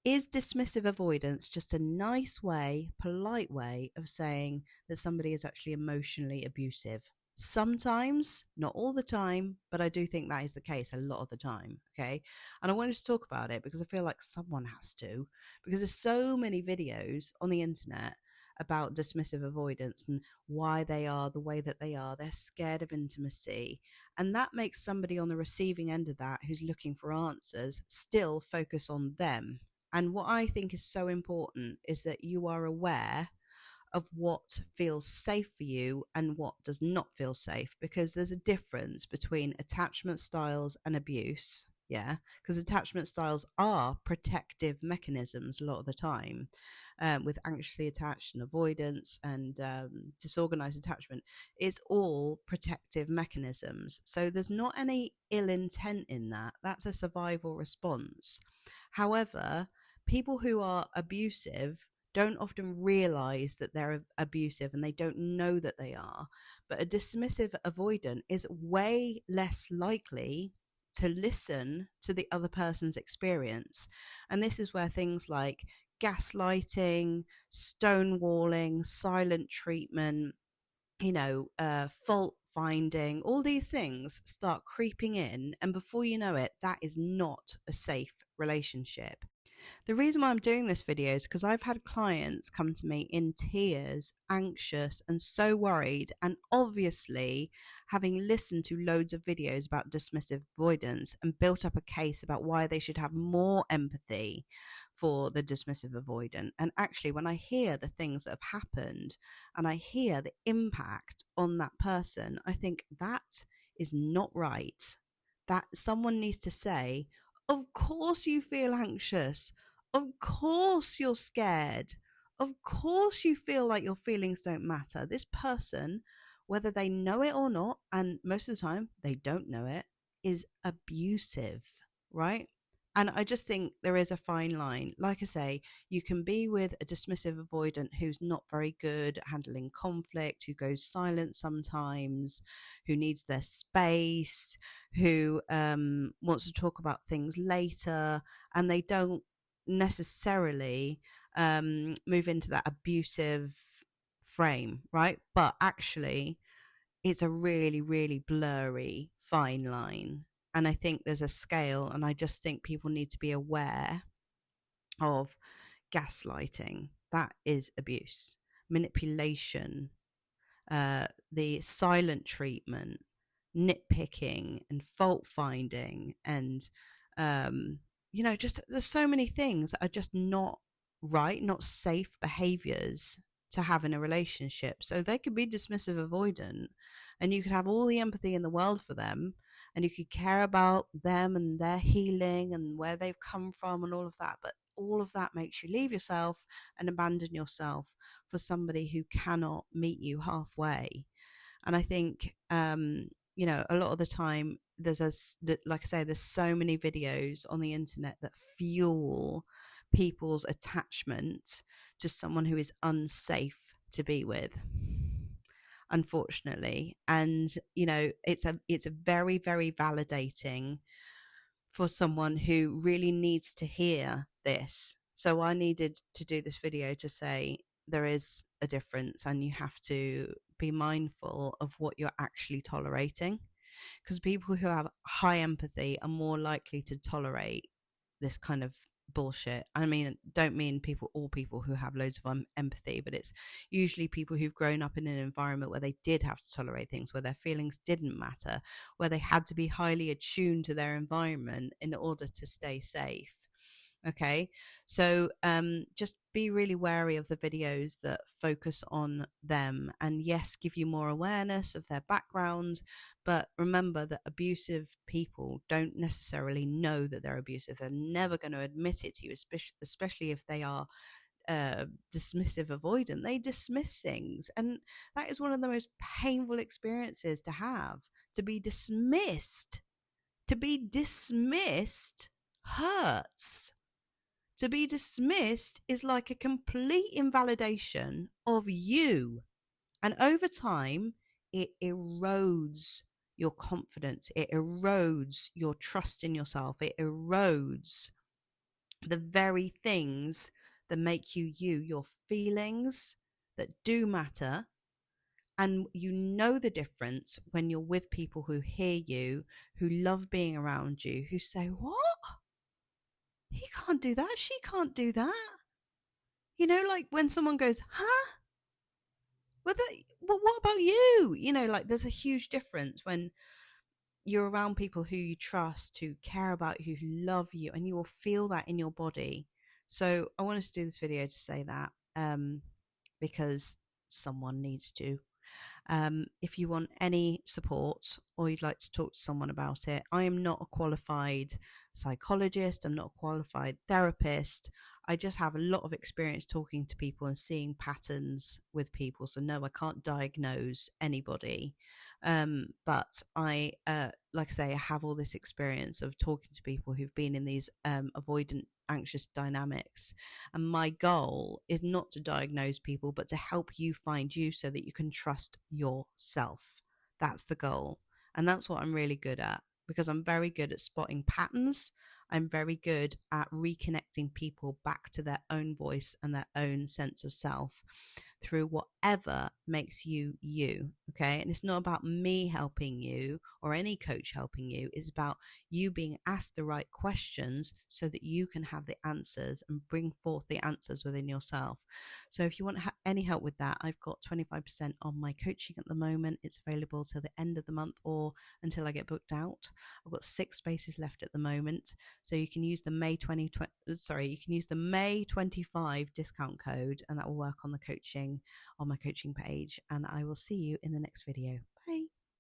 Is dismissive avoidance just a nice way, polite way of saying that somebody is actually emotionally abusive? Sometimes, not all the time, but I do think that is the case a lot of the time. Okay. And I wanted to talk about it because I feel like someone has to, because there's so many videos on the internet about dismissive avoidance and why they are the way that they are. They're scared of intimacy. And that makes somebody on the receiving end of that who's looking for answers still focus on them. And what I think is so important is that you are aware of what feels safe for you and what does not feel safe, because there's a difference between attachment styles and abuse. Yeah, because attachment styles are protective mechanisms a lot of the time, with anxiously attached and avoidance and disorganized attachment. It's all protective mechanisms. So there's not any ill intent in that. That's a survival response. However, people who are abusive don't often realize that they're abusive, and they don't know that they are. But a dismissive avoidant is way less likely to listen to the other person's experience. And this is where things like gaslighting, stonewalling, silent treatment, fault finding, all these things start creeping in. And before you know it, that is not a safe relationship. The reason why I'm doing this video is because I've had clients come to me in tears, anxious, and so worried. And obviously, having listened to loads of videos about dismissive avoidance and built up a case about why they should have more empathy for the dismissive avoidant. And actually, when I hear the things that have happened and I hear the impact on that person, I think that is not right. That someone needs to say, of course you feel anxious. Of course you're scared. Of course you feel like your feelings don't matter. This person, whether they know it or not, and most of the time they don't know it, is abusive, right? And I just think there is a fine line. Like I say, you can be with a dismissive avoidant who's not very good at handling conflict, who goes silent sometimes, who needs their space, who wants to talk about things later, and they don't necessarily move into that abusive frame, right? But actually, it's a really, really blurry fine line. And I think there's a scale, and I just think people need to be aware of gaslighting. That is abuse, manipulation, the silent treatment, nitpicking, and fault finding, and just there's so many things that are just not right, not safe behaviors to have in a relationship. So they could be dismissive avoidant, and you could have all the empathy in the world for them, and you could care about them and their healing and where they've come from and all of that. But all of that makes you leave yourself and abandon yourself for somebody who cannot meet you halfway. And I think, a lot of the time like I say, there's so many videos on the internet that fuel people's attachment to someone who is unsafe to be with, unfortunately. And it's a very, very validating for someone who really needs to hear this. So I needed to do this video to say there is a difference, and you have to be mindful of what you're actually tolerating, because people who have high empathy are more likely to tolerate this kind of bullshit. I mean, don't mean all people who have loads of empathy, but it's usually people who've grown up in an environment where they did have to tolerate things, where their feelings didn't matter, where they had to be highly attuned to their environment in order to stay safe. Okay, so just be really wary of the videos that focus on them, and yes, give you more awareness of their background. But remember that abusive people don't necessarily know that they're abusive. They're never going to admit it to you, especially if they are dismissive avoidant. They dismiss things, and that is one of the most painful experiences to have. To be dismissed hurts. To be dismissed is like a complete invalidation of you. And over time, it erodes your confidence. It erodes your trust in yourself. It erodes the very things that make you you, your feelings that do matter. And you know the difference when you're with people who hear you, who love being around you, who say, "What? He can't do that. She can't do that." You know, like when someone goes, "Huh? Well, what about you?" You know, like there's a huge difference when you're around people who you trust, who care about you, who love you, and you will feel that in your body. So I wanted to do this video to say that, because someone needs to. If you want any support or you'd like to talk to someone about it, I am not a qualified psychologist, I'm not a qualified therapist. I just have a lot of experience talking to people and seeing patterns with people. So, no, I can't diagnose anybody. But like I say, I have all this experience of talking to people who've been in these avoidant, anxious dynamics. And my goal is not to diagnose people, but to help you find you so that you can trust yourself. That's the goal. And that's what I'm really good at, because I'm very good at spotting patterns. I'm very good at reconnecting people back to their own voice and their own sense of self through whatever makes you you. Okay. And it's not about me helping you or any coach helping you. It's about you being asked the right questions so that you can have the answers and bring forth the answers within yourself. So if you want any help with that, I've got 25% on my coaching at the moment. It's available till the end of the month or until I get booked out. I've got 6 spaces left at the moment. So you can use the May 25 discount code, and that will work on the coaching, on my coaching page. And I will see you in the next video.